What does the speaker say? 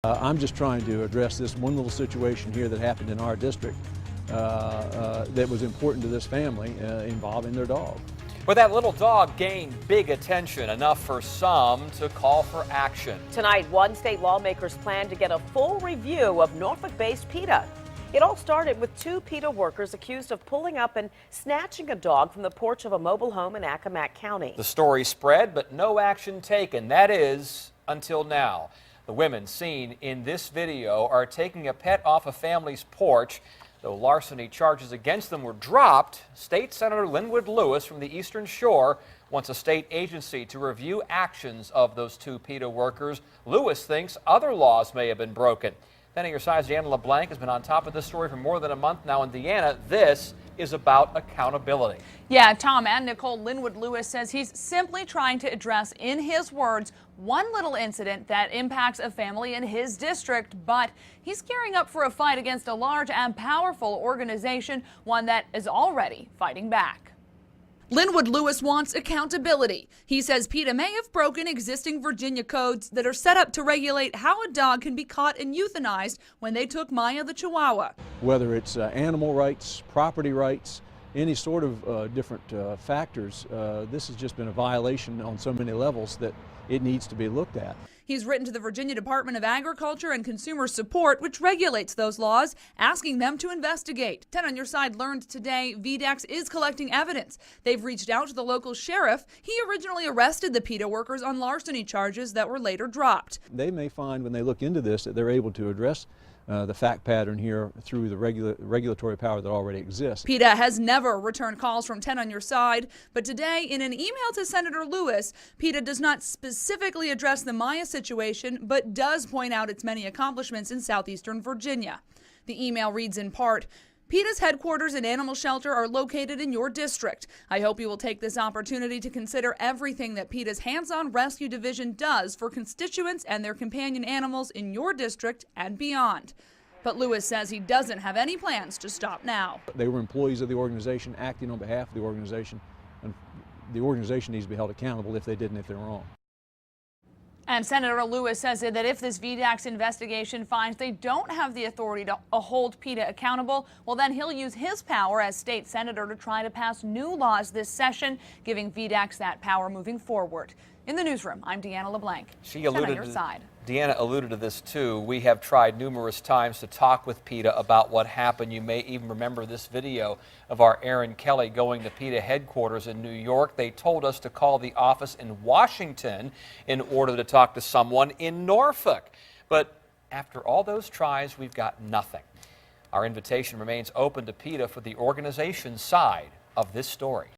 I'm just trying to address this one little situation here that happened in our district that was important to this family involving their dog. But that little dog gained big attention, enough for some to call for action. Tonight, one state lawmakers plan to get a full review of Norfolk-based PETA. It all started with two PETA workers accused of pulling up and snatching a dog from the porch of a mobile home in Accomack County. The story spread, but no action taken. That is, until now. The women seen in this video are taking a pet off a family's porch. Though larceny charges against them were dropped, State Senator Linwood Lewis from the Eastern Shore wants a state agency to review actions of those two PETA workers. Lewis thinks other laws may have been broken. Then at your side, Deanna LeBlanc has been on top of this story for more than a month now. And Deanna, this is about accountability. Yeah, Tom and Nicole, Linwood Lewis says he's simply trying to address, in his words, one little incident that impacts a family in his district, but he's gearing up for a fight against a large and powerful organization, one that is already fighting back. Linwood Lewis wants accountability. He says PETA may have broken existing Virginia codes that are set up to regulate how a dog can be caught and euthanized when they took Maya the Chihuahua. Whether it's animal rights, property rights, any sort of different factors, this has just been a violation on so many levels that it needs to be looked at. He's written to the Virginia Department of Agriculture and Consumer Support, which regulates those laws, asking them to investigate. 10 on Your Side learned today VDAX is collecting evidence. They've reached out to the local sheriff. He originally arrested the PETA workers on larceny charges that were later dropped. They may find when they look into this that they're able to address the fact pattern here through the regulatory power that already exists. PETA has never returned calls from 10 on Your Side, but today in an email to Senator Lewis, PETA does not specifically address the Maya situation, but does point out its many accomplishments in southeastern Virginia. The email reads in part, PETA's headquarters and animal shelter are located in your district. I hope you will take this opportunity to consider everything that PETA's hands-on rescue division does for constituents and their companion animals in your district and beyond. But Lewis says he doesn't have any plans to stop now. They were employees of the organization acting on behalf of the organization, and the organization needs to be held accountable if they did and if they're wrong. And Senator Lewis says that if this VDAX investigation finds they don't have the authority to hold PETA accountable, well, then he'll use his power as state senator to try to pass new laws this session, giving VDAX that power moving forward. In the newsroom, I'm Deanna LeBlanc. Deanna alluded to this too. We have tried numerous times to talk with PETA about what happened. You may even remember this video of our Aaron Kelly going to PETA headquarters in New York. They told us to call the office in Washington in order to talk to someone in Norfolk. But after all those tries, we've got nothing. Our invitation remains open to PETA for the organization side of this story.